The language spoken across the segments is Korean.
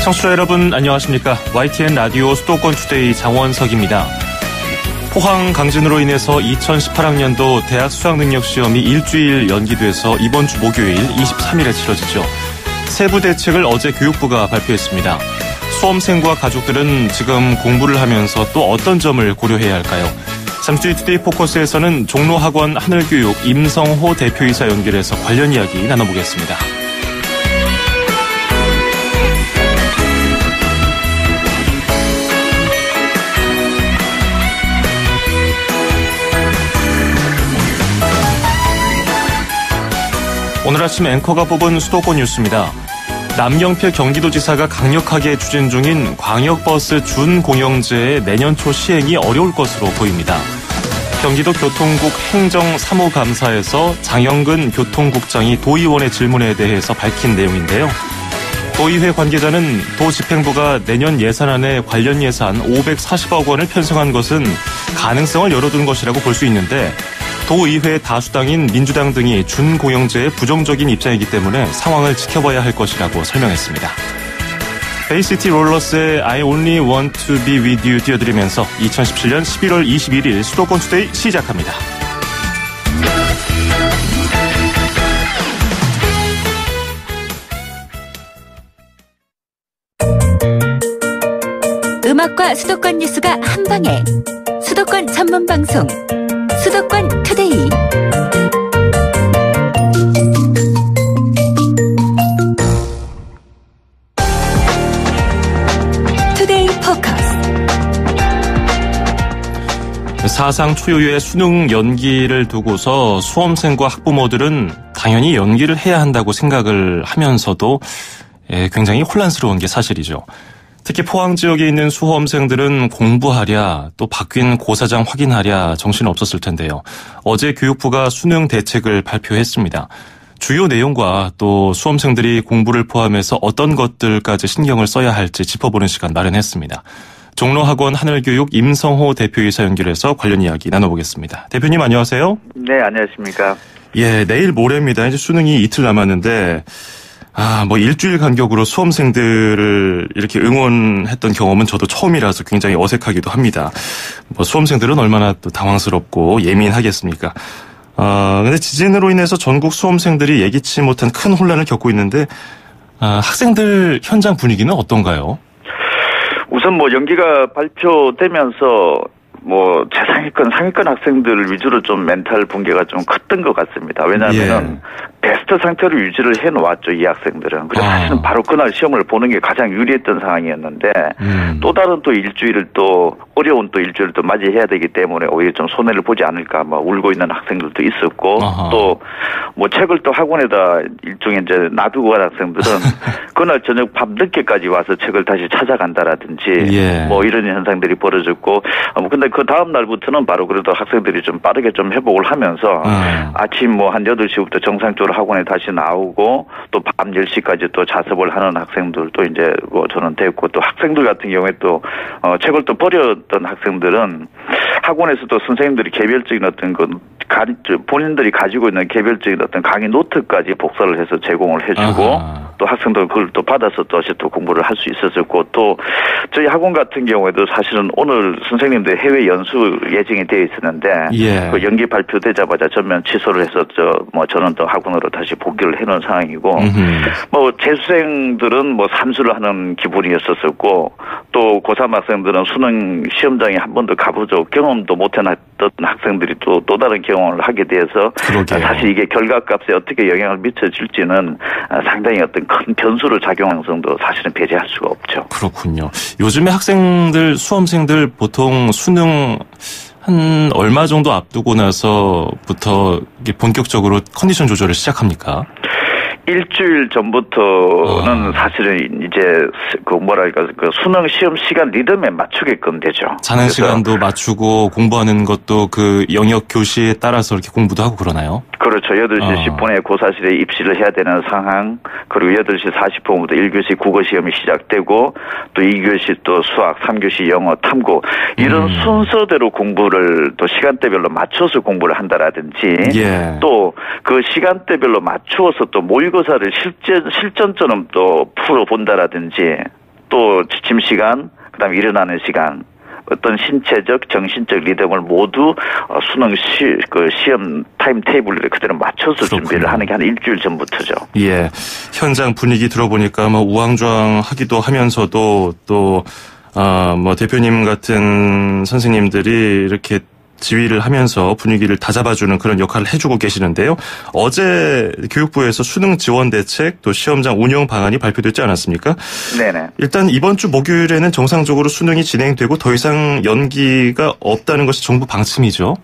청취자 여러분 안녕하십니까. YTN 라디오 수도권 투데이 장원석입니다. 포항 강진으로 인해서 2018학년도 대학 수학능력시험이 일주일 연기돼서 이번 주 목요일 23일에 치러지죠. 세부 대책을 어제 교육부가 발표했습니다. 수험생과 가족들은 지금 공부를 하면서 또 어떤 점을 고려해야 할까요? 잠시 뒤 투데이 포커스에서는 종로학원 하늘교육 임성호 대표이사 연결해서 관련 이야기 나눠보겠습니다. 오늘 아침 앵커가 뽑은 수도권 뉴스입니다. 남경필 경기도지사가 강력하게 추진 중인 광역버스 준공영제의 내년 초 시행이 어려울 것으로 보입니다. 경기도 교통국 행정-사무감사에서 장영근 교통국장이 도의원의 질문에 대해서 밝힌 내용인데요. 도의회 관계자는 도집행부가 내년 예산안에 관련 예산 540억 원을 편성한 것은 가능성을 열어둔 것이라고 볼 수 있는데 도의회 다수당인 민주당 등이 준공영제에 부정적인 입장이기 때문에 상황을 지켜봐야 할 것이라고 설명했습니다. 베이시티 롤러스의 I Only Want to Be With You 띄워드리면서 2017년 11월 21일 수도권 투데이 시작합니다. 음악과 수도권 뉴스가 한방에 수도권 전문 방송 수도권 투데이. 투데이 포커스. 사상 초유의 수능 연기를 두고서 수험생과 학부모들은 당연히 연기를 해야 한다고 생각을 하면서도 굉장히 혼란스러운 게 사실이죠. 특히 포항 지역에 있는 수험생들은 공부하랴 또 바뀐 고사장 확인하랴 정신없었을 텐데요. 어제 교육부가 수능 대책을 발표했습니다. 주요 내용과 또 수험생들이 공부를 포함해서 어떤 것들까지 신경을 써야 할지 짚어보는 시간 마련했습니다. 종로학원 하늘교육 임성호 대표이사 연결해서 관련 이야기 나눠보겠습니다. 대표님 안녕하세요. 네, 안녕하십니까. 예, 내일 모레입니다. 이제 수능이 이틀 남았는데 일주일 간격으로 수험생들을 이렇게 응원했던 경험은 저도 처음이라서 굉장히 어색하기도 합니다. 수험생들은 얼마나 또 당황스럽고 예민하겠습니까? 근데 지진으로 인해서 전국 수험생들이 예기치 못한 큰 혼란을 겪고 있는데, 학생들 현장 분위기는 어떤가요? 우선 연기가 발표되면서 최상위권, 상위권 학생들 위주로 좀 멘탈 붕괴가 좀 컸던 것 같습니다. 왜냐하면 베스트 상태로 유지를 해놓았죠, 이 학생들은. 그래서 사실은 바로 그날 시험을 보는 게 가장 유리했던 상황이었는데 또 다른 또 일주일을 또 어려운 또 일주일을 또 맞이해야 되기 때문에 오히려 좀 손해를 보지 않을까 울고 있는 학생들도 있었고 또 책을 또 학원에다 일종의 이제 놔두고 간 학생들은 그날 저녁 밤 늦게까지 와서 책을 다시 찾아간다라든지 이런 현상들이 벌어졌고 근데 그 다음 날부터는 바로 그래도 학생들이 좀 빠르게 좀 회복을 하면서 아침 한 8시부터 정상적으로 학원에 다시 나오고 또 밤 10시까지 또 자습을 하는 학생들도 이제 저는 됐고 또 학생들 같은 경우에 또 책을 또 버렸던 학생들은 학원에서도 선생님들이 개별적인 어떤 본인들이 가지고 있는 개별적인 어떤 강의 노트까지 복사를 해서 제공을 해주고 또 학생들 그걸 또 받아서 또 공부를 할 수 있었고 또 저희 학원 같은 경우에도 사실은 오늘 선생님들 해외 연수 예정이 되어 있었는데 그 연기 발표되자마자 전면 취소를 해서 저는 또 학원으로 다시 복귀를 해놓은 상황이고 재수생들은 삼수를 하는 기분이었었고 또 고3 학생들은 수능 시험장에 한 번도 가보죠 경험도 못 해놨던 학생들이 또 다른 경험을 하게 돼서 사실 이게 결과값에 어떻게 영향을 미쳐질지는 상당히 어떤 큰 변수로 작용할 가능성도 사실은 배제할 수가 없죠. 그렇군요. 요즘에 학생들, 수험생들 보통 수능 한 얼마 정도 앞두고 나서부터 본격적으로 컨디션 조절을 시작합니까? 일주일 전부터는 사실은 이제 그 수능 시험 시간 리듬에 맞추게끔 되죠. 자는 시간도 맞추고 공부하는 것도 그 영역 교시에 따라서 이렇게 공부도 하고 그러나요? 그렇죠. 8시 10분에 고사실에 입시를 해야 되는 상황, 그리고 8시 40분부터 1교시 국어 시험이 시작되고 또 2교시 또 수학, 3교시 영어, 탐구 이런 순서대로 공부를 또 시간대별로 맞춰서 공부를 한다라든지 또 그 시간대별로 맞추어서 또 모의고사를 실전처럼 또 풀어본다라든지 또 지침 시간, 그다음에 일어나는 시간, 어떤 신체적, 정신적 리듬을 모두 수능 시험 타임 테이블에 그대로 맞춰서 그렇군요. 준비를 하는 게 한 일주일 전부터죠. 예. 현장 분위기 들어보니까 뭐 우왕좌왕하기도 하면서도 또 뭐 대표님 같은 선생님들이 이렇게 지휘를 하면서 분위기를 다잡아주는 그런 역할을 해주고 계시는데요. 어제 교육부에서 수능 지원 대책 또 시험장 운영 방안이 발표됐지 않았습니까? 네네. 일단 이번 주 목요일에는 정상적으로 수능이 진행되고 더 이상 연기가 없다는 것이 정부 방침이죠.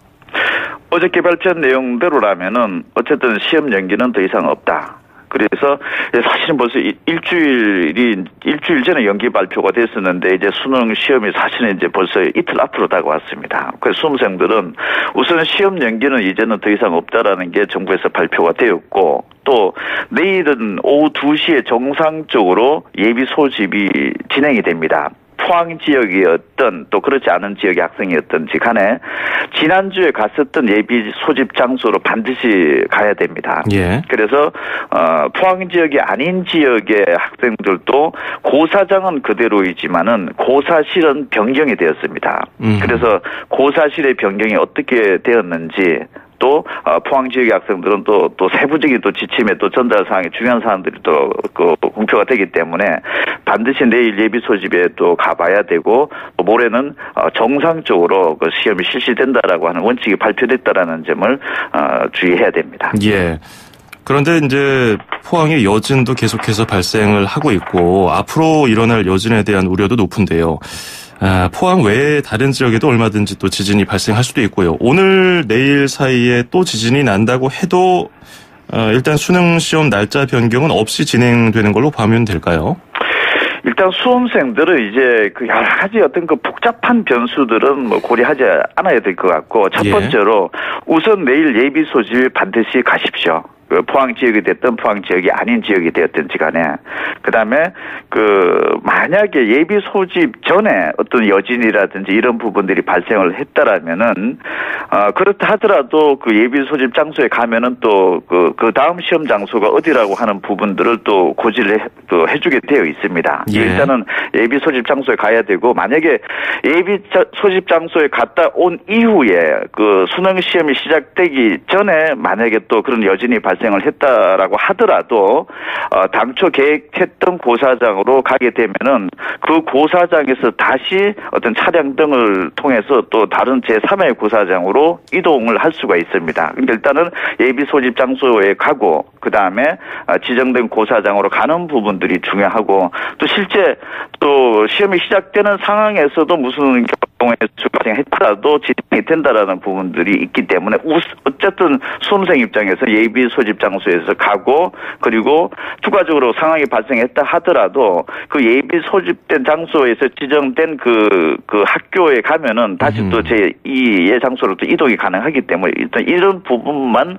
어저께 발표한 내용대로라면은 어쨌든 시험 연기는 더 이상 없다. 그래서 사실은 벌써 일주일 전에 연기 발표가 됐었는데 이제 수능 시험이 사실은 이제 벌써 이틀 앞으로 다가왔습니다. 그래서 수험생들은 우선 시험 연기는 이제는 더 이상 없다라는 게 정부에서 발표가 되었고 또 내일은 오후 2시에 정상적으로 예비 소집이 진행이 됩니다. 포항 지역이었던 또 그렇지 않은 지역의 학생이었던지 간에 지난주에 갔었던 예비 소집 장소로 반드시 가야 됩니다. 예. 그래서 포항 지역이 아닌 지역의 학생들도 고사장은 그대로이지만은 고사실은 변경이 되었습니다. 그래서 고사실의 변경이 어떻게 되었는지 또 포항 지역의 학생들은 또 세부적인 또 지침에 또 전달 사항이 중요한 사항들이 또 공표가 되기 때문에 반드시 내일 예비 소집에 또 가봐야 되고 또 모레는 정상적으로 그 시험이 실시된다라고 하는 원칙이 발표됐다라는 점을 주의해야 됩니다. 예. 그런데 이제 포항의 여진도 계속해서 발생을 하고 있고 앞으로 일어날 여진에 대한 우려도 높은데요. 포항 외에 다른 지역에도 얼마든지 또 지진이 발생할 수도 있고요. 오늘 내일 사이에 또 지진이 난다고 해도 일단 수능 시험 날짜 변경은 없이 진행되는 걸로 보면 될까요? 일단 수험생들은 이제 그 여러 가지 어떤 그 복잡한 변수들은 뭐 고려하지 않아야 될 것 같고 첫 번째로 우선 내일 예비 소집에 반드시 가십시오. 그 포항 지역이 됐든 포항 지역이 아닌 지역이 되었든지 간에 그다음에 그 만약에 예비 소집 전에 어떤 여진이라든지 이런 부분들이 발생을 했다라면은 그렇다 하더라도 그 예비 소집 장소에 가면은 또 그 다음 시험 장소가 어디라고 하는 부분들을 또 고지를 해주게 되어 있습니다. 예. 일단은 예비 소집 장소에 가야 되고 만약에 예비 소집 장소에 갔다 온 이후에 그 수능 시험이 시작되기 전에 만약에 또 그런 여진이 발생을 했다라고 하더라도 당초 계획했던 고사장으로 가게 되면은 그 고사장에서 다시 어떤 차량 등을 통해서 또 다른 제3의 고사장으로 이동을 할 수가 있습니다. 그러니까 일단은 예비 소집 장소에 가고 그 다음에 지정된 고사장으로 가는 부분들이 중요하고 또 실제 또 시험이 시작되는 상황에서도 무슨 경우에 발생했더라도 진행이 된다라는 부분들이 있기 때문에 어쨌든 수험생 입장에서 예비 소집 장소에서 가고 그리고 추가적으로 상황이 발생했다 하더라도 그 예비 소집된 장소에서 지정된 그 학교에 가면은 다시 또 제2의 장소로 또 이동이 가능하기 때문에 일단 이런 부분만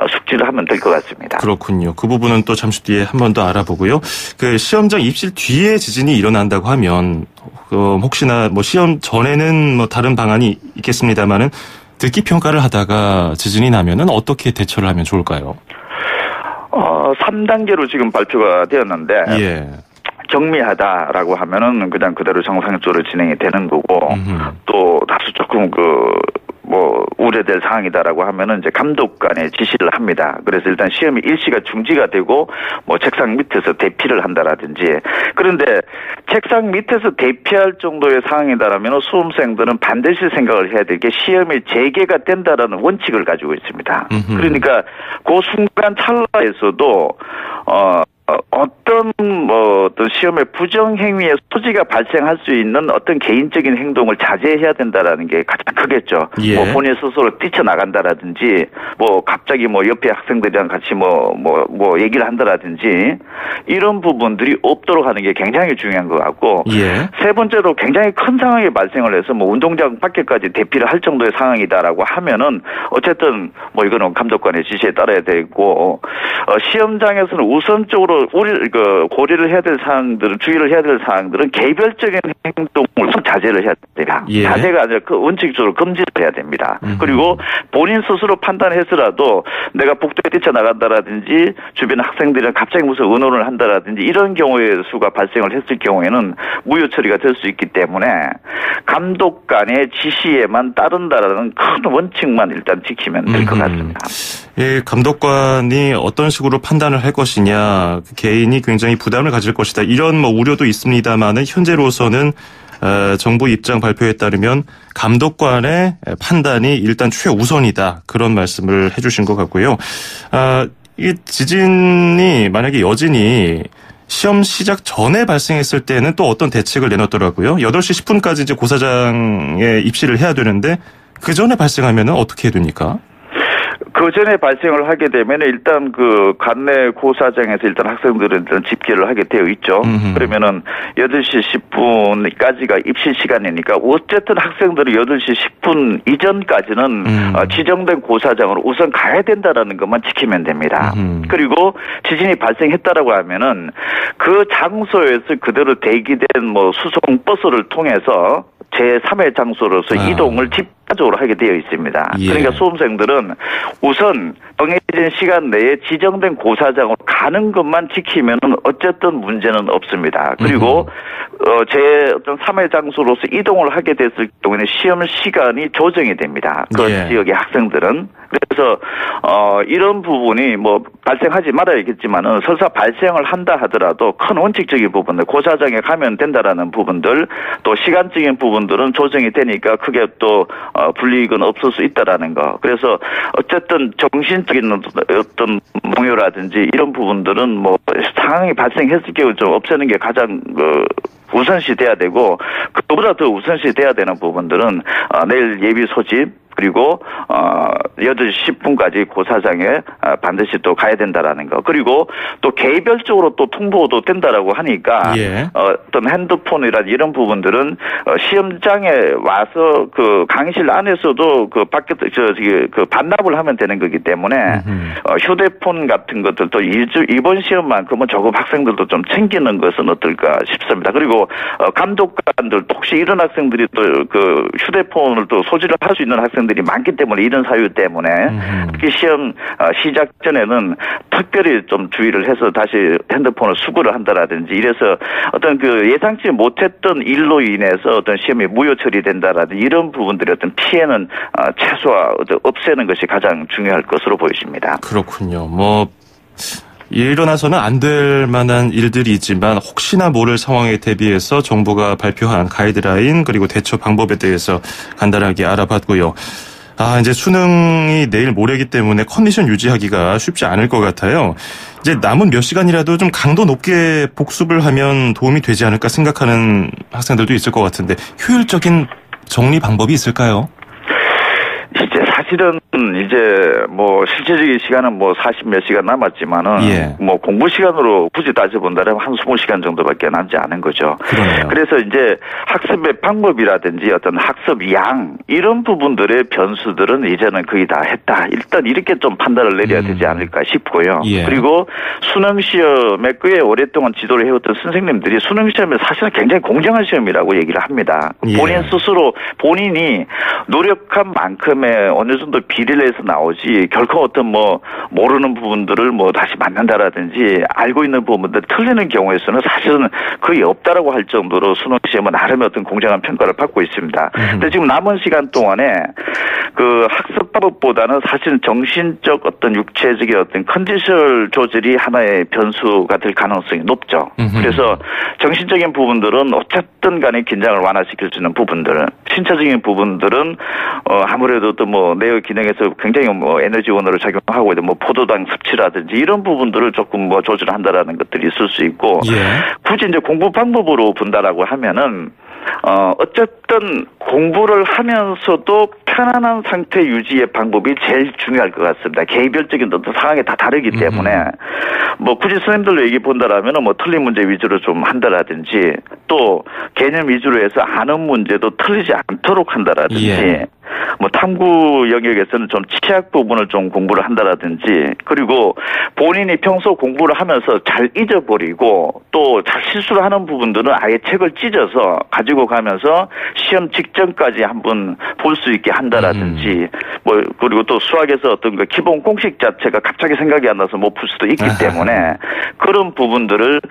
숙지를 하면 될 것 같습니다. 그렇군요. 그 부분은 또 잠시 뒤에 한 번 더 알아보고요. 그 시험장 입실 뒤에 지진이 일어난다고 하면 혹시나 뭐 시험 전에는 뭐 다른 방안이 있겠습니다만은 듣기 평가를 하다가 지진이 나면은 어떻게 대처를 하면 좋을까요? 3단계로 지금 발표가 되었는데 예. 경미하다라고 하면은 그냥 그대로 정상적으로 진행이 되는 거고 또 다소 조금 우려될 사항이다라고 하면은 이제 감독관에 지시를 합니다. 그래서 일단 시험이 일시가 중지가 되고 뭐 책상 밑에서 대피를 한다라든지 그런데 책상 밑에서 대피할 정도의 상황이다라면 수험생들은 반드시 생각을 해야 될 게 시험이 재개가 된다라는 원칙을 가지고 있습니다. 그러니까 그 순간 찰나에서도 어떤 시험의 부정행위의 소지가 발생할 수 있는 어떤 개인적인 행동을 자제해야 된다라는 게 가장 크겠죠. 예. 뭐 본인 스스로 뛰쳐나간다라든지 뭐 갑자기 뭐 옆에 학생들이랑 같이 얘기를 한다라든지 이런 부분들이 없도록 하는 게 굉장히 중요한 것 같고 예. 세 번째로 굉장히 큰 상황이 발생을 해서 뭐 운동장 밖에까지 대피를 할 정도의 상황이다라고 하면은 어쨌든 뭐 이거는 감독관의 지시에 따라야 되고 시험장에서는 우선적으로 고려를 해야 될 사항들은 주의를 해야 될 사항들은 개별적인 행동 우선 자제를 해야 됩니다. 예. 자제가 아니라 그 원칙적으로 금지를 해야 됩니다. 그리고 본인 스스로 판단해서라도 내가 복도에 뛰쳐나간다라든지 주변 학생들이랑 갑자기 무슨 의논을 한다라든지 이런 경우의 수가 발생을 했을 경우에는 무효 처리가 될 수 있기 때문에 감독관의 지시에만 따른다라는 큰 원칙만 일단 지키면 될 것 같습니다. 예, 감독관이 어떤 식으로 판단을 할 것이냐, 개인이 굉장히 부담을 가질 것이다. 이런 뭐 우려도 있습니다만은 현재로서는 정부 입장 발표에 따르면 감독관의 판단이 일단 최우선이다. 그런 말씀을 해주신 것 같고요. 이 지진이 만약에 여진이 시험 시작 전에 발생했을 때는 또 어떤 대책을 내놨더라고요. 8시 10분까지 이제 고사장에 입시를 해야 되는데 그 전에 발생하면은 어떻게 해야 됩니까? 그 전에 발생을 하게 되면 일단 그 관내 고사장에서 일단 학생들은 일단 집계를 하게 되어 있죠. 그러면은 8시 10분까지가 입시 시간이니까 어쨌든 학생들이 8시 10분 이전까지는 지정된 고사장으로 우선 가야 된다라는 것만 지키면 됩니다. 그리고 지진이 발생했다라고 하면은 그 장소에서 그대로 대기된 뭐 수송 버스를 통해서 제3의 장소로서 이동을 집단적으로 하게 되어 있습니다. 예. 그러니까 수험생들은 우선 정해진 시간 내에 지정된 고사장으로 가는 것만 지키면 어쨌든 문제는 없습니다. 그리고 제 어떤 3회 장소로서 이동을 하게 됐을 경우에는 시험 시간이 조정이 됩니다. 그 예. 지역의 학생들은. 그래서 이런 부분이 뭐 발생하지 말아야겠지만은 설사 발생을 한다 하더라도 큰 원칙적인 부분들 고사장에 가면 된다라는 부분들 또 시간적인 부분들은 조정이 되니까 크게 또 불이익은 없을 수 있다라는 거. 그래서 어쨌든 정신적인 어떤 몽요라든지 이런 부분들은 뭐 상황이 발생했을 경우 좀 없애는 게 가장 우선시 돼야 되고 그보다 더 우선시 돼야 되는 부분들은 내일 예비 소집 그리고 8시 10분까지 고사장에 반드시 또 가야 된다라는 거. 그리고 또 개별적으로 또 통보도 된다라고 하니까 예. 어떤 핸드폰이란 이런 부분들은 시험장에 와서 그 강의실 안에서도 그 밖에 그 반납을 하면 되는 거기 때문에 휴대폰 같은 것들도 이번 시험만큼은 조금 학생들도 좀 챙기는 것은 어떨까 싶습니다. 그리고 감독관들 혹시 이런 학생들이 또 그 휴대폰을 또 소지를 할 수 있는 학생들이 많기 때문에 이런 사유 때문에 특히 시험 시작 전에는 특별히 좀 주의를 해서 다시 핸드폰을 수거를 한다라든지 이래서 어떤 그 예상치 못했던 일로 인해서 어떤 시험이 무효 처리된다라든지 이런 부분들의 어떤 피해는 최소화 없애는 것이 가장 중요할 것으로 보여집니다. 그렇군요. 뭐 일어나서는 안 될 만한 일들이지만 혹시나 모를 상황에 대비해서 정부가 발표한 가이드라인 그리고 대처 방법에 대해서 간단하게 알아봤고요. 이제 수능이 내일 모레이기 때문에 컨디션 유지하기가 쉽지 않을 것 같아요. 이제 남은 몇 시간이라도 좀 강도 높게 복습을 하면 도움이 되지 않을까 생각하는 학생들도 있을 것 같은데 효율적인 정리 방법이 있을까요? 이제 사실은 이제 뭐 실제적인 시간은 뭐 40몇 시간 남았지만은 예. 뭐 공부 시간으로 굳이 따져본다면 한 20시간 정도밖에 남지 않은 거죠. 그러네요. 그래서 이제 학습의 방법이라든지 어떤 학습 양 이런 부분들의 변수들은 이제는 거의 다 했다. 일단 이렇게 좀 판단을 내려야 되지 않을까 싶고요. 예. 그리고 수능 시험에 꽤 오랫동안 지도를 해왔던 선생님들이 수능 시험을 사실은 굉장히 공정한 시험이라고 얘기를 합니다. 예. 본인 스스로 본인이 노력한 만큼의 어느 정도 비례를 해서 나오지 결코 어떤 뭐 모르는 부분들을 뭐 다시 만난다라든지 알고 있는 부분들 틀리는 경우에서는 사실은 거의 없다라고 할 정도로 수능 시험은 나름의 어떤 공정한 평가를 받고 있습니다. 근데 지금 남은 시간 동안에 그 학습 방법보다는 사실은 정신적 어떤 육체적인 어떤 컨디션 조절이 하나의 변수가 될 가능성이 높죠. 그래서 정신적인 부분들은 어쨌든 간에 긴장을 완화시킬 수 있는 부분들은 신체적인 부분들은 아무래도 또 뭐 뇌의 기능에서 굉장히 뭐 에너지원으로 작용하고 있는 뭐 포도당 섭취라든지 이런 부분들을 조금 뭐 조절한다라는 것들이 있을 수 있고 굳이 이제 공부 방법으로 본다라고 하면은 어쨌든 공부를 하면서도 편안한 상태 유지의 방법이 제일 중요할 것 같습니다. 개별적인 어떤 상황이 다 다르기 때문에 뭐 굳이 선생님들로 얘기 본다라면은 뭐 틀린 문제 위주로 좀 한다라든지 또 개념 위주로 해서 아는 문제도 틀리지 않도록 한다라든지 뭐 탐구 영역에서는 좀 취약 부분을 좀 공부를 한다라든지 그리고 본인이 평소 공부를 하면서 잘 잊어버리고 또 잘 실수를 하는 부분들은 아예 책을 찢어서 가지고 가면서 시험 직전까지 한번 볼 수 있게 한다라든지 뭐 그리고 또 수학에서 어떤 그 기본 공식 자체가 갑자기 생각이 안 나서 못 풀 수도 있기 때문에 그런 부분들을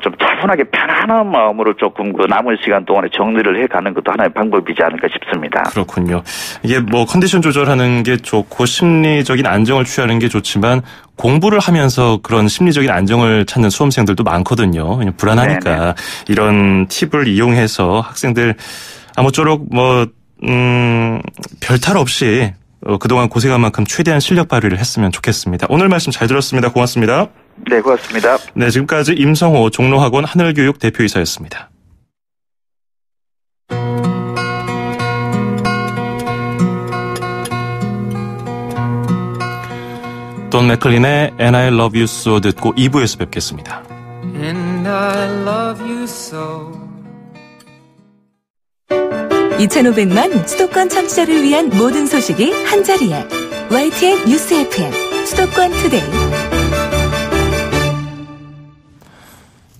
좀 차분하게 편안한 마음으로 조금 그 남은 시간 동안에 정리를 해가는 것도 하나의 방법이지 않을까 싶습니다. 그렇군요. 이게 뭐 컨디션 조절하는 게 좋고 심리적인 안정을 취하는 게 좋지만 공부를 하면서 그런 심리적인 안정을 찾는 수험생들도 많거든요. 그냥 불안하니까 네네. 이런 팁을 이용해서 학생들 아무쪼록 뭐 별탈 없이 그동안 고생한 만큼 최대한 실력 발휘를 했으면 좋겠습니다. 오늘 말씀 잘 들었습니다. 고맙습니다. 네, 고맙습니다. 네, 지금까지 임성호 종로학원 하늘교육 대표이사였습니다. 돈 맥클린의 And I Love You So 듣고 2부에서 뵙겠습니다. And I love you so. 2,500만 수도권 청취자를 위한 모든 소식이 한자리에 YTN 뉴스 FM 수도권 투데이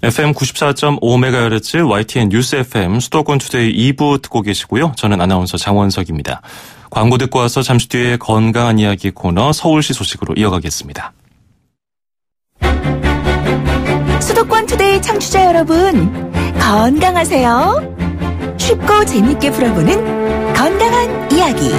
FM 94.5MHz YTN 뉴스 FM 수도권 투데이 2부 듣고 계시고요. 저는 아나운서 장원석입니다. 광고 듣고 와서 잠시 뒤에 건강한 이야기 코너 서울시 소식으로 이어가겠습니다. 수도권 투데이 청취자 여러분, 건강하세요. 쉽고 재밌게 풀어보는 건강한 이야기.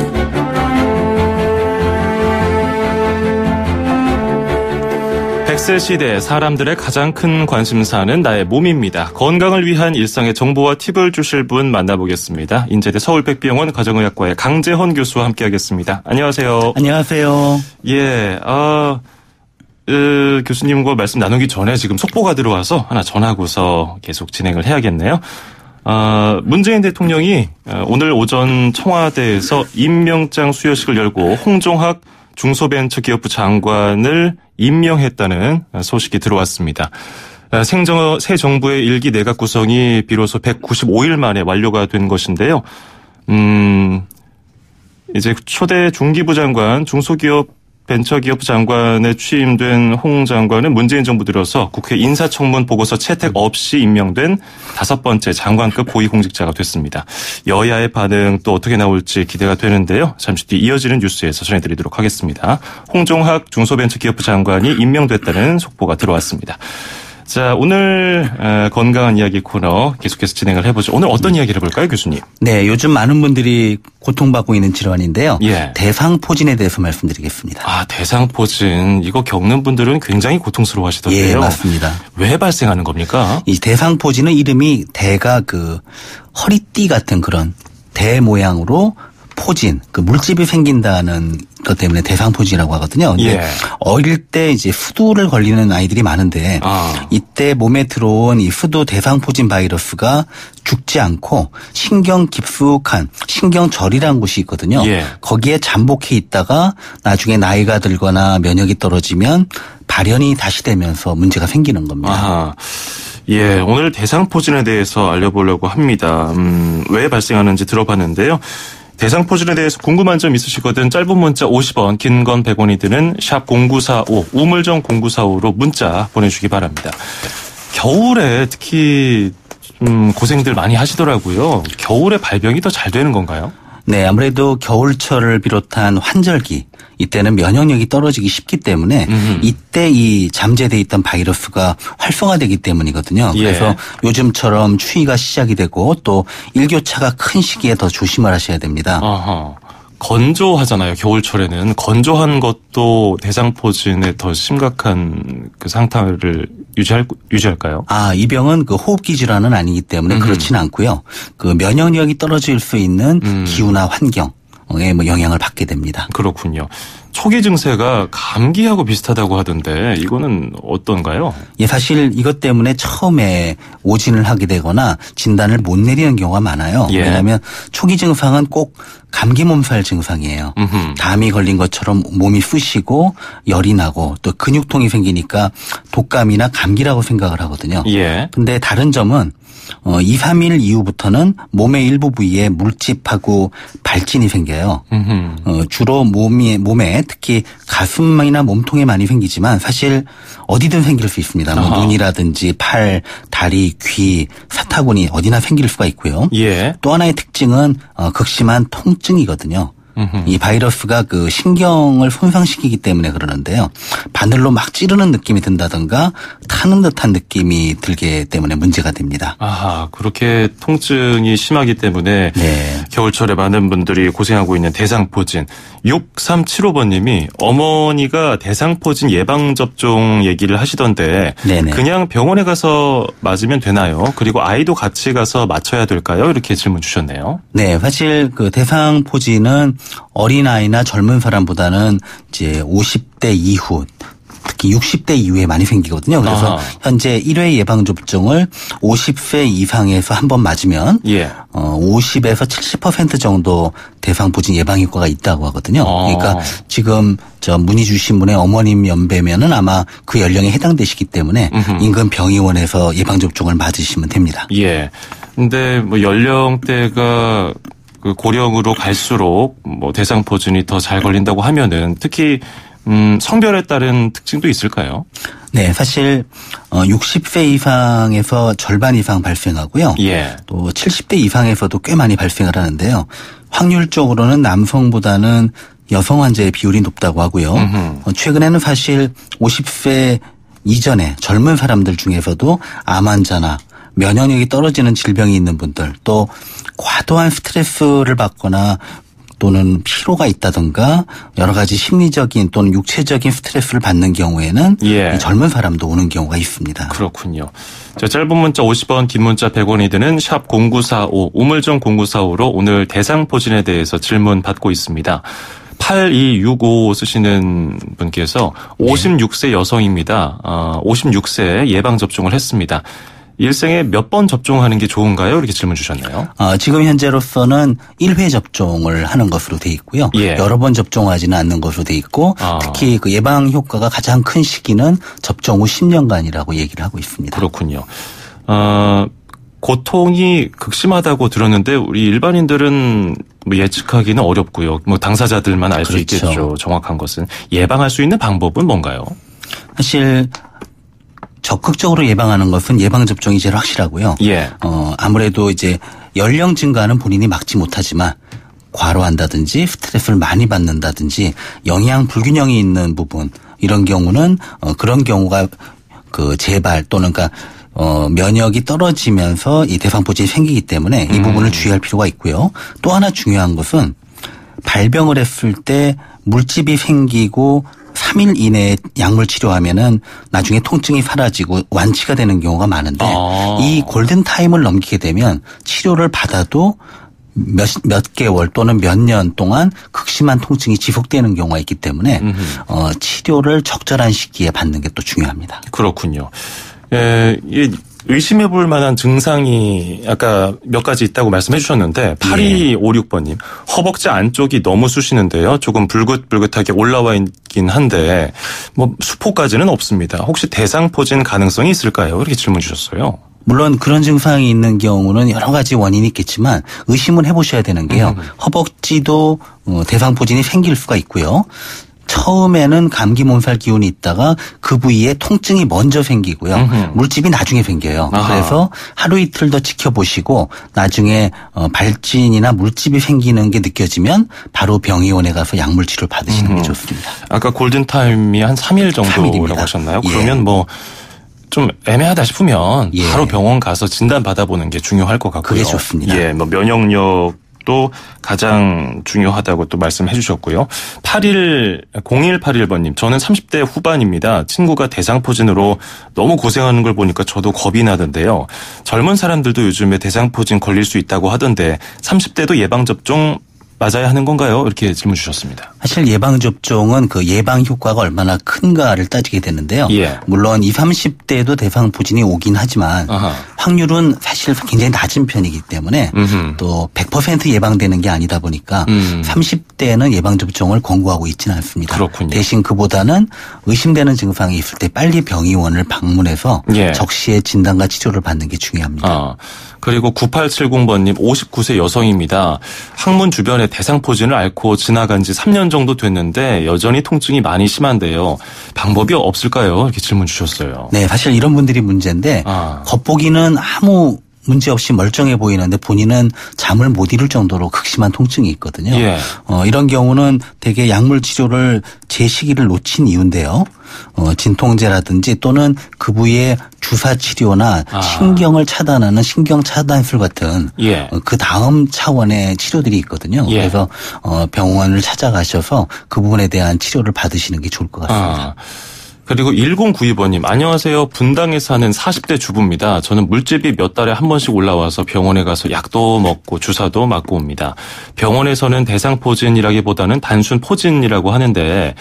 백세 시대 사람들의 가장 큰 관심사는 나의 몸입니다. 건강을 위한 일상의 정보와 팁을 주실 분 만나보겠습니다. 인제대 서울백비병원 가정의학과의 강재헌 교수와 함께하겠습니다. 안녕하세요. 안녕하세요. 예, 교수님과 말씀 나누기 전에 지금 속보가 들어와서 하나 전하고서 계속 진행을 해야겠네요. 문재인 대통령이 오늘 오전 청와대에서 임명장 수여식을 열고 홍종학 중소벤처기업부 장관을 임명했다는 소식이 들어왔습니다. 새 정부의 1기 내각 구성이 비로소 195일 만에 완료가 된 것인데요. 이제 초대 중기부 장관, 중소기업 벤처기업부 장관에 취임된 홍 장관은 문재인 정부 들어서 국회 인사청문 보고서 채택 없이 임명된 5번째 장관급 고위공직자가 됐습니다. 여야의 반응 또 어떻게 나올지 기대가 되는데요. 잠시 뒤 이어지는 뉴스에서 전해드리도록 하겠습니다. 홍종학 중소벤처기업부 장관이 임명됐다는 속보가 들어왔습니다. 자, 오늘 건강한 이야기 코너 계속해서 진행을 해보죠. 오늘 어떤 이야기를 해볼까요, 교수님? 네, 요즘 많은 분들이 고통받고 있는 질환인데요. 예. 대상포진에 대해서 말씀드리겠습니다. 아, 대상포진. 이거 겪는 분들은 굉장히 고통스러워 하시던데요. 예, 맞습니다. 왜 발생하는 겁니까? 이 대상포진은 이름이 대가 허리띠 같은 그런 대 모양으로 포진, 물집이 생긴다는 것 때문에 대상포진이라고 하거든요. 근데 예. 어릴 때 이제 후두를 걸리는 아이들이 많은데 이때 몸에 들어온 이 후두 대상포진 바이러스가 죽지 않고 신경 깊숙한 신경절이라는 곳이 있거든요. 예. 거기에 잠복해 있다가 나중에 나이가 들거나 면역이 떨어지면 발현이 다시 되면서 문제가 생기는 겁니다. 아하. 예, 오늘 대상포진에 대해서 알려보려고 합니다. 왜 발생하는지 들어봤는데요. 대상포진에 대해서 궁금한 점 있으시거든 짧은 문자 50원, 긴 건 100원이 드는 샵 0945, 우물정 0945로 문자 보내주기 바랍니다. 겨울에 특히 고생들 많이 하시더라고요. 겨울에 발병이 더 잘 되는 건가요? 네, 아무래도 겨울철을 비롯한 환절기 이때는 면역력이 떨어지기 쉽기 때문에 이때 이 잠재돼 있던 바이러스가 활성화되기 때문이거든요. 예. 그래서 요즘처럼 추위가 시작이 되고 또 일교차가 큰 시기에 더 조심을 하셔야 됩니다. 아하. 건조하잖아요. 겨울철에는 건조한 것도 대상포진에 더 심각한 그 상태를 유지할까요? 이 병은 호흡기 질환은 아니기 때문에 그렇지는 않고요. 면역력이 떨어질 수 있는 기후나 환경에 영향을 받게 됩니다. 그렇군요. 초기 증세가 감기하고 비슷하다고 하던데 이거는 어떤가요? 예, 사실 이것 때문에 처음에 오진을 하게 되거나 진단을 못 내리는 경우가 많아요. 예. 왜냐하면 초기 증상은 꼭 감기 몸살 증상이에요. 담이 걸린 것처럼 몸이 쑤시고 열이 나고 또 근육통이 생기니까 독감이나 감기라고 생각을 하거든요. 예. 근데 다른 점은 2, 3일 이후부터는 몸의 일부 부위에 물집하고 발진이 생겨요. 주로 몸에 특히 가슴이나 몸통에 많이 생기지만 사실 어디든 생길 수 있습니다. 뭐 눈이라든지 팔, 다리, 귀, 사타구니 어디나 생길 수가 있고요. 예. 또 하나의 특징은 극심한 통증이거든요. 이 바이러스가 그 신경을 손상시키기 때문에 그러는데요. 바늘로 막 찌르는 느낌이 든다든가 타는 듯한 느낌이 들기 때문에 문제가 됩니다. 아하, 그렇게 통증이 심하기 때문에 네. 겨울철에 많은 분들이 고생하고 있는 대상포진. 6375번님이 어머니가 대상포진 예방접종 얘기를 하시던데 네네. 그냥 병원에 가서 맞으면 되나요? 그리고 아이도 같이 가서 맞춰야 될까요? 이렇게 질문 주셨네요. 네, 사실 그 대상포진은 어린아이나 젊은 사람보다는 이제 50대 이후 특히 60대 이후에 많이 생기거든요. 그래서 현재 1회 예방접종을 50세 이상에서 한 번 맞으면 50에서 70% 정도 대상포진 예방 효과가 있다고 하거든요. 그러니까 지금 저 문의 주신 분의 어머님 연배면은 아마 그 연령에 해당되시기 때문에 인근 병의원에서 예방접종을 맞으시면 됩니다. 예. 근데 뭐 연령대가 그 고령으로 갈수록 뭐 대상포진이 더 잘 걸린다고 하면은 특히 성별에 따른 특징도 있을까요? 네, 사실 60세 이상에서 절반 이상 발생하고요. 예. 또 70대 이상에서도 꽤 많이 발생을 하는데요. 확률적으로는 남성보다는 여성 환자의 비율이 높다고 하고요. 최근에는 사실 50세 이전에 젊은 사람들 중에서도 암 환자나 면역력이 떨어지는 질병이 있는 분들 또 과도한 스트레스를 받거나 또는 피로가 있다든가 여러 가지 심리적인 또는 육체적인 스트레스를 받는 경우에는 예. 젊은 사람도 오는 경우가 있습니다. 그렇군요. 자, 짧은 문자 50원, 긴 문자 100원이 드는 샵 0945, 우물정 0945로 오늘 대상포진에 대해서 질문 받고 있습니다. 8265 쓰시는 분께서 56세 여성입니다. 56세에 예방접종을 했습니다. 일생에 몇 번 접종하는 게 좋은가요? 이렇게 질문 주셨네요. 지금 현재로서는 1회 접종을 하는 것으로 돼 있고요. 예. 여러 번 접종하지는 않는 것으로 돼 있고 특히 그 예방 효과가 가장 큰 시기는 접종 후 10년간이라고 얘기를 하고 있습니다. 그렇군요. 고통이 극심하다고 들었는데 우리 일반인들은 뭐 예측하기는 어렵고요. 뭐 당사자들만 알 수 그렇죠. 있겠죠. 정확한 것은. 예방할 수 있는 방법은 뭔가요? 사실 적극적으로 예방하는 것은 예방접종이 제일 확실하고요. 예. 아무래도 이제 연령 증가는 본인이 막지 못하지만 과로한다든지 스트레스를 많이 받는다든지 영양 불균형이 있는 부분 이런 경우는 그런 경우가 그 재발 또는 그러니까 면역이 떨어지면서 이 대상포진이 생기기 때문에 이 부분을 주의할 필요가 있고요. 또 하나 중요한 것은 발병을 했을 때 물집이 생기고 3일 이내에 약물 치료하면은 나중에 통증이 사라지고 완치가 되는 경우가 많은데 이 골든타임을 넘기게 되면 치료를 받아도 몇 개월 또는 몇 년 동안 극심한 통증이 지속되는 경우가 있기 때문에 치료를 적절한 시기에 받는 게 또 중요합니다. 그렇군요. 의심해 볼 만한 증상이 아까 몇 가지 있다고 말씀해 주셨는데 8256번님 허벅지 안쪽이 너무 쑤시는데요. 조금 불긋불긋하게 올라와 있긴 한데 뭐 수포까지는 없습니다. 혹시 대상포진 가능성이 있을까요? 이렇게 질문 주셨어요. 물론 그런 증상이 있는 경우는 여러 가지 원인이 있겠지만 의심은 해보셔야 되는 게요. 허벅지도 대상포진이 생길 수가 있고요. 처음에는 감기 몸살 기운이 있다가 그 부위에 통증이 먼저 생기고요. 물집이 나중에 생겨요. 그래서 하루 이틀 더 지켜보시고 나중에 발진이나 물집이 생기는 게 느껴지면 바로 병의원에 가서 약물 치료를 받으시는 게 좋습니다. 아까 골든타임이 한 3일 정도라고 3일입니다. 하셨나요? 그러면 뭐 좀 애매하다 싶으면 바로 병원 가서 진단 받아보는 게 중요할 것 같고요. 그게 좋습니다. 예, 뭐 면역력도 가장 중요하다고 또 말씀해 주셨고요. 0181번님, 저는 30대 후반입니다. 친구가 대상포진으로 너무 고생하는 걸 보니까 저도 겁이 나던데요. 젊은 사람들도 요즘에 대상포진 걸릴 수 있다고 하던데 30대도 예방접종 맞아야 하는 건가요? 이렇게 질문 주셨습니다. 사실 예방접종은 그 예방 효과가 얼마나 큰가를 따지게 되는데요. 예. 물론 20, 30대도 대상포진이 오긴 하지만 확률은 사실 굉장히 낮은 편이기 때문에 또 100% 예방되는 게 아니다 보니까 30대는 예방접종을 권고하고 있지는 않습니다. 그렇군요. 대신 그보다는 의심되는 증상이 있을 때 빨리 병의원을 방문해서 예. 적시에 진단과 치료를 받는 게 중요합니다. 그리고 9870번님 59세 여성입니다. 항문 주변에 대상포진을 앓고 지나간 지 3년 정도 됐는데 여전히 통증이 많이 심한데요. 방법이 없을까요? 이렇게 질문 주셨어요. 네, 사실 이런 분들이 문제인데 겉보기는 아무 문제 없이 멀쩡해 보이는데 본인은 잠을 못 이룰 정도로 극심한 통증이 있거든요. 예. 이런 경우는 대개 약물 치료를 제 시기를 놓친 이유인데요. 진통제라든지 또는 그 부위에 주사 치료나 신경을 차단하는 신경 차단술 같은 예. 그 다음 차원의 치료들이 있거든요. 예. 그래서 병원을 찾아가셔서 그 부분에 대한 치료를 받으시는 게 좋을 것 같습니다. 그리고 1092번님 안녕하세요. 분당에 사는 40대 주부입니다. 저는 물집이 몇 달에 한 번씩 올라와서 병원에 가서 약도 먹고 주사도 맞고 옵니다. 병원에서는 대상포진이라기보다는 단순 포진이라고 하는데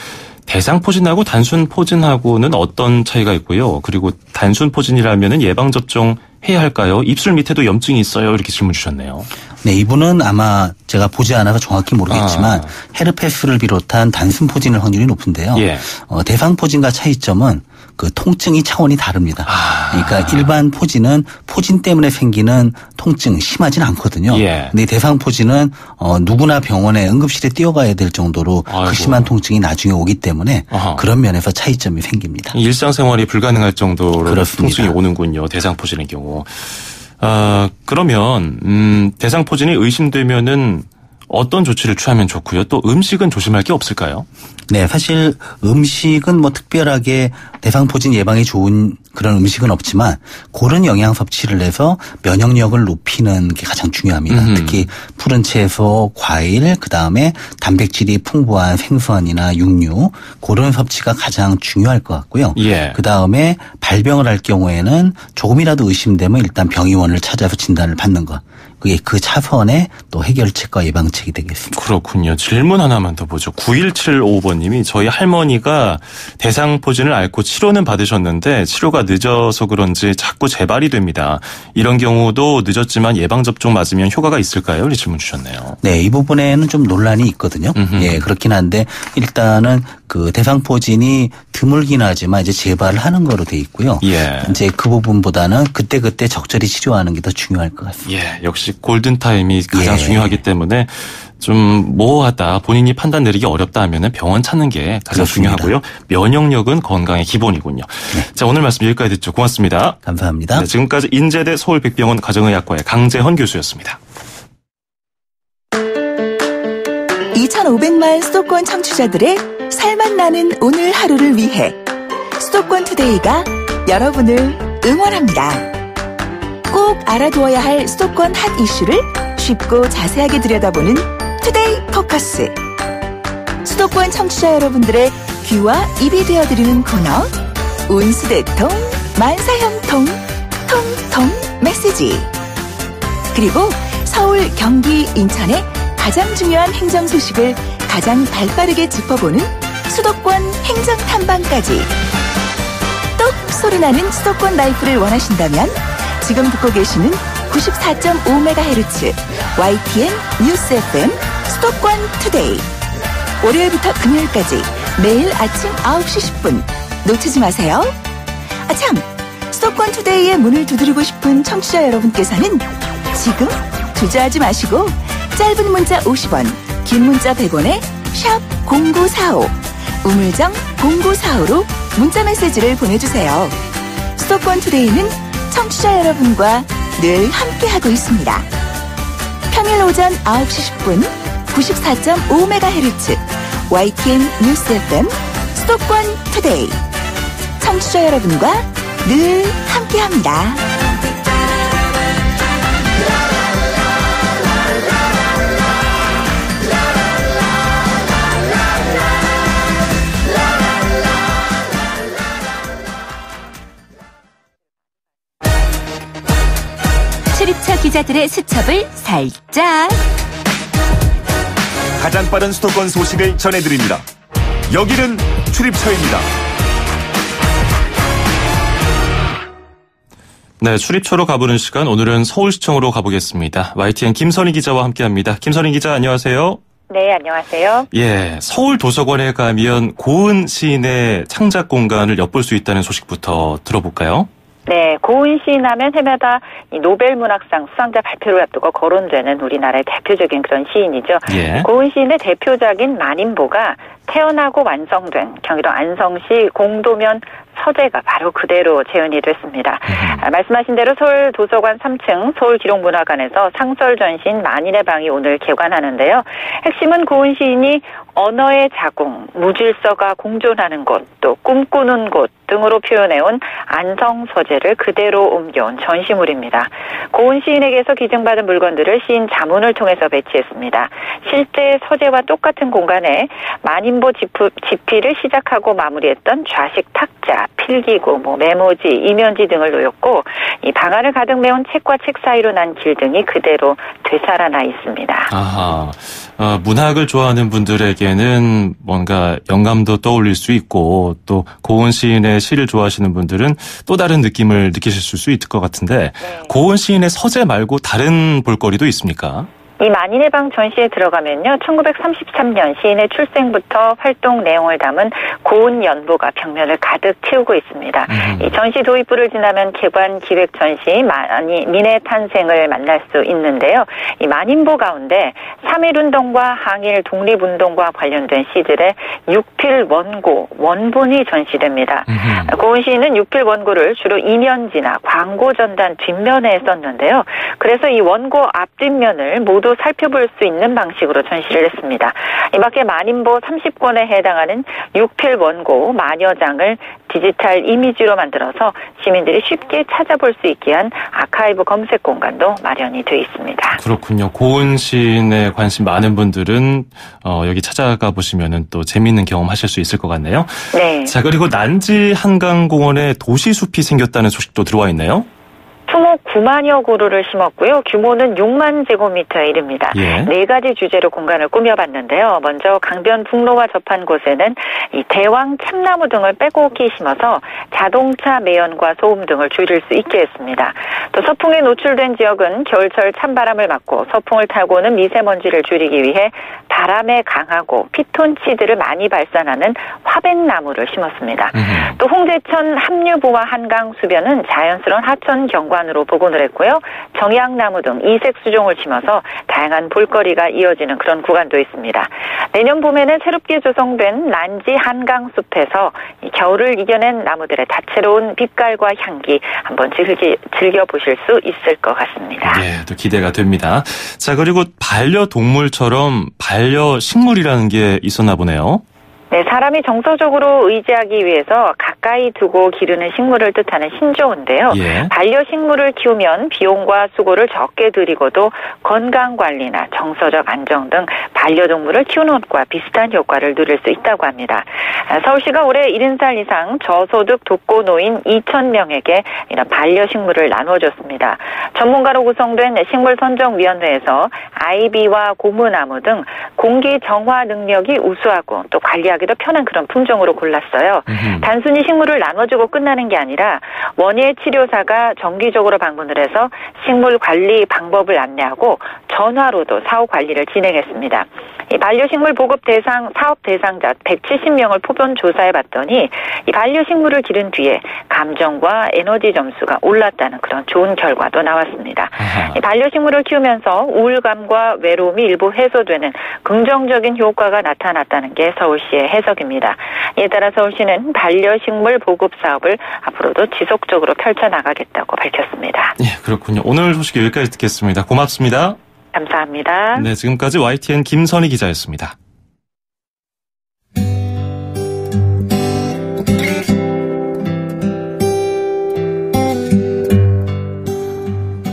대상포진하고 단순 포진하고는 어떤 차이가 있고요. 그리고 단순 포진이라면 예방접종 해야 할까요? 입술 밑에도 염증이 있어요. 이렇게 질문 주셨네요. 네, 이분은 아마 제가 보지 않아서 정확히 모르겠지만 헤르페스를 비롯한 단순 포진일 확률이 높은데요. 예. 대상포진과 차이점은 그 통증이 차원이 다릅니다. 그러니까 일반 포진은 포진 때문에 생기는 통증 심하진 않거든요. 예. 근데 대상포진은 누구나 병원에 응급실에 뛰어가야 될 정도로 극심한 통증이 나중에 오기 때문에 그런 면에서 차이점이 생깁니다. 일상생활이 불가능할 정도로 그렇습니다. 통증이 오는군요. 대상포진의 경우. 그러면 대상포진이 의심되면은 어떤 조치를 취하면 좋고요. 또 음식은 조심할 게 없을까요? 네, 사실 음식은 뭐 특별하게 대상포진 예방에 좋은 그런 음식은 없지만 고른 영양 섭취를 해서 면역력을 높이는 게 가장 중요합니다. 특히 푸른 채소, 과일, 그다음에 단백질이 풍부한 생선이나 육류 고른 섭취가 가장 중요할 것 같고요. 예. 그다음에 발병을 할 경우에는 조금이라도 의심되면 일단 병의원을 찾아서 진단을 받는 것. 그게 그 차선의 또 해결책과 예방책이 되겠습니다. 그렇군요. 질문 하나만 더 보죠. 9175번님이 저희 할머니가 대상포진을 앓고 치료는 받으셨는데 치료가 늦어서 그런지 자꾸 재발이 됩니다. 이런 경우도 늦었지만 예방접종 맞으면 효과가 있을까요? 이렇게 질문 주셨네요. 네, 이 부분에는 좀 논란이 있거든요. 예, 그렇긴 한데 일단은 그 대상포진이 드물긴 하지만 이제 재발을 하는 거로 돼 있고요. 예. 이제 그 부분보다는 그때그때 적절히 치료하는 게 더 중요할 것 같습니다. 예, 역시 골든타임이 가장 예. 중요하기 때문에 좀 모호하다, 본인이 판단 내리기 어렵다 하면은 병원 찾는 게 가장 그렇습니다. 중요하고요. 면역력은 건강의 기본이군요. 네. 자, 오늘 말씀 여기까지 듣죠. 고맙습니다. 감사합니다. 네, 지금까지 인제대 서울백병원 가정의학과의 강재헌 교수였습니다. 2,500만 수도권 청취자들의 살맛 나는 오늘 하루를 위해 수도권 투데이가 여러분을 응원합니다. 꼭 알아두어야 할 수도권 핫 이슈를 쉽고 자세하게 들여다보는 투데이 포커스. 수도권 청취자 여러분들의 귀와 입이 되어드리는 코너 운수대통 만사형통 통통 메시지. 그리고 서울, 경기, 인천의 가장 중요한 행정 소식을 가장 발빠르게 짚어보는 수도권 행정 탐방까지. 똑 소리나는 수도권 라이프를 원하신다면 지금 듣고 계시는 94.5MHz YTN 뉴스 FM 수도권 투데이. 월요일부터 금요일까지 매일 아침 9시 10분 놓치지 마세요. 참, 수도권 투데이의 문을 두드리고 싶은 청취자 여러분께서는 지금 주저하지 마시고 짧은 문자 50원, 긴 문자 100원에 샵 0945 우물정 0945로 문자 메시지를 보내주세요. 수도권 투데이는 청취자 여러분과 늘 함께하고 있습니다. 평일 오전 9시 10분 94.5MHz YTN 뉴스 FM 수도권 투데이. 청취자 여러분과 늘 함께합니다. 출입처 기자들의 수첩을 살짝 가장 빠른 수도권 소식을 전해드립니다. 여기는 출입처입니다. 네, 출입처로 가보는 시간, 오늘은 서울시청으로 가보겠습니다. YTN 김선희 기자와 함께합니다. 김선희 기자, 안녕하세요. 네, 안녕하세요. 예, 서울도서관에 가면 고은 시인의 창작 공간을 엿볼 수 있다는 소식부터 들어볼까요? 네, 고은 시인 하면 해마다 이 노벨문학상 수상자 발표를 앞두고 거론되는 우리나라의 대표적인 그런 시인이죠. 예. 고은 시인의 대표작인 만인보가 태어나고 완성된 경기도 안성시 공도면 서재가 바로 그대로 재현이 됐습니다. 말씀하신 대로 서울도서관 3층 서울기록문화관에서 상설 전시인 만인의 방이 오늘 개관하는데요. 핵심은 고은 시인이 언어의 자궁, 무질서가 공존하는 곳, 또 꿈꾸는 곳 등으로 표현해온 안성 서재를 그대로 옮겨온 전시물입니다. 고은 시인에게서 기증받은 물건들을 시인 자문을 통해서 배치했습니다. 실제 서재와 똑같은 공간에 만인보 집필을 시작하고 마무리했던 좌식 탁자, 필기구, 메모지, 이면지 등을 놓였고 이 방 안을 가득 메운 책과 책 사이로 난 길 등이 그대로 되살아나 있습니다. 아하, 문학을 좋아하는 분들에게는 뭔가 영감도 떠올릴 수 있고 또 고은 시인의 시를 좋아하시는 분들은 또 다른 느낌을 느끼실 수 있을 것 같은데 네. 고은 시인의 서재 말고 다른 볼거리도 있습니까? 이 만인의 방 전시에 들어가면요. 1933년 시인의 출생부터 활동 내용을 담은 고은 연보가 벽면을 가득 채우고 있습니다. 이 전시 도입부를 지나면 개관 기획 전시 민의 탄생을 만날 수 있는데요. 이 만인보 가운데 3.1운동과 항일 독립운동과 관련된 시들의 육필 원고, 원본이 전시됩니다. 고은 시인은 육필 원고를 주로 이면지나 광고 전단 뒷면에 썼는데요. 그래서 이 원고 앞뒷면을 모두 살펴볼 수 있는 방식으로 전시를 했습니다. 이 밖에 만인보 30권에 해당하는 육필 원고 만여 장을 디지털 이미지로 만들어서 시민들이 쉽게 찾아볼 수 있게 한 아카이브 검색 공간도 마련이 되어 있습니다. 그렇군요. 고은 시인에 관심 많은 분들은 여기 찾아가 보시면은 또 재미있는 경험 하실 수 있을 것 같네요. 네. 자, 그리고 난지 한강공원에 도시숲이 생겼다는 소식도 들어와 있네요. 수목 9만여 그루를 심었고요. 규모는 6만 제곱미터에 이릅니다. 예. 4가지 주제로 공간을 꾸며봤는데요. 먼저 강변북로와 접한 곳에는 이 대왕 참나무 등을 빼곡히 심어서 자동차 매연과 소음 등을 줄일 수 있게 했습니다. 또 서풍에 노출된 지역은 겨울철 찬바람을 막고 서풍을 타고 오는 미세먼지를 줄이기 위해 바람에 강하고 피톤치드를 많이 발산하는 화백나무를 심었습니다. 또 홍제천 합류부와 한강 수변은 자연스러운 하천 경관으로 복원을 했고요. 정약나무 등 이색 수종을 심어서 다양한 볼거리가 이어지는 그런 구간도 있습니다. 내년 봄에는 새롭게 조성된 난지 한강숲에서 겨울을 이겨낸 나무들의 다채로운 빛깔과 향기 한번 즐겨보실 수 있을 것 같습니다. 네, 또 기대가 됩니다. 자, 그리고 반려동물처럼 반려식물이라는 게 있었나 보네요. 네, 사람이 정서적으로 의지하기 위해서 가까이 두고 기르는 식물을 뜻하는 신조어인데요. 예. 반려식물을 키우면 비용과 수고를 적게 들이고도 건강관리나 정서적 안정 등 반려동물을 키우는 것과 비슷한 효과를 누릴 수 있다고 합니다. 서울시가 올해 70살 이상 저소득 독거노인 2,000명에게 이런 반려식물을 나눠줬습니다. 전문가로 구성된 식물선정위원회에서 아이비와 고무나무 등 공기 정화 능력이 우수하고 또 관리하기 더 편한 그런 품종으로 골랐어요. 단순히 식물을 나눠주고 끝나는 게 아니라 원예 치료사가 정기적으로 방문을 해서 식물 관리 방법을 안내하고 전화로도 사후 관리를 진행했습니다. 이 반려식물 보급 대상 사업 대상자 170명을 포변 조사해봤더니 이 반려식물을 기른 뒤에 감정과 에너지 점수가 올랐다는 그런 좋은 결과도 나왔습니다. 이 반려식물을 키우면서 우울감과 외로움이 일부 해소되는 긍정적인 효과가 나타났다는 게 서울시의 해석입니다. 이에 따라 서울시는 반려식물 보급 사업을 앞으로도 지속적으로 펼쳐나가겠다고 밝혔습니다. 예, 그렇군요. 오늘 소식 여기까지 듣겠습니다. 고맙습니다. 감사합니다. 네, 지금까지 YTN 김선희 기자였습니다.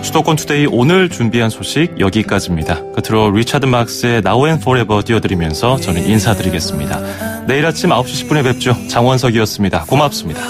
수도권 투데이 오늘 준비한 소식 여기까지입니다. 끝으로 리차드 막스의 Now and Forever 띄워드리면서 저는 인사드리겠습니다. 내일 아침 9시 10분에 뵙죠. 장원석이었습니다. 고맙습니다.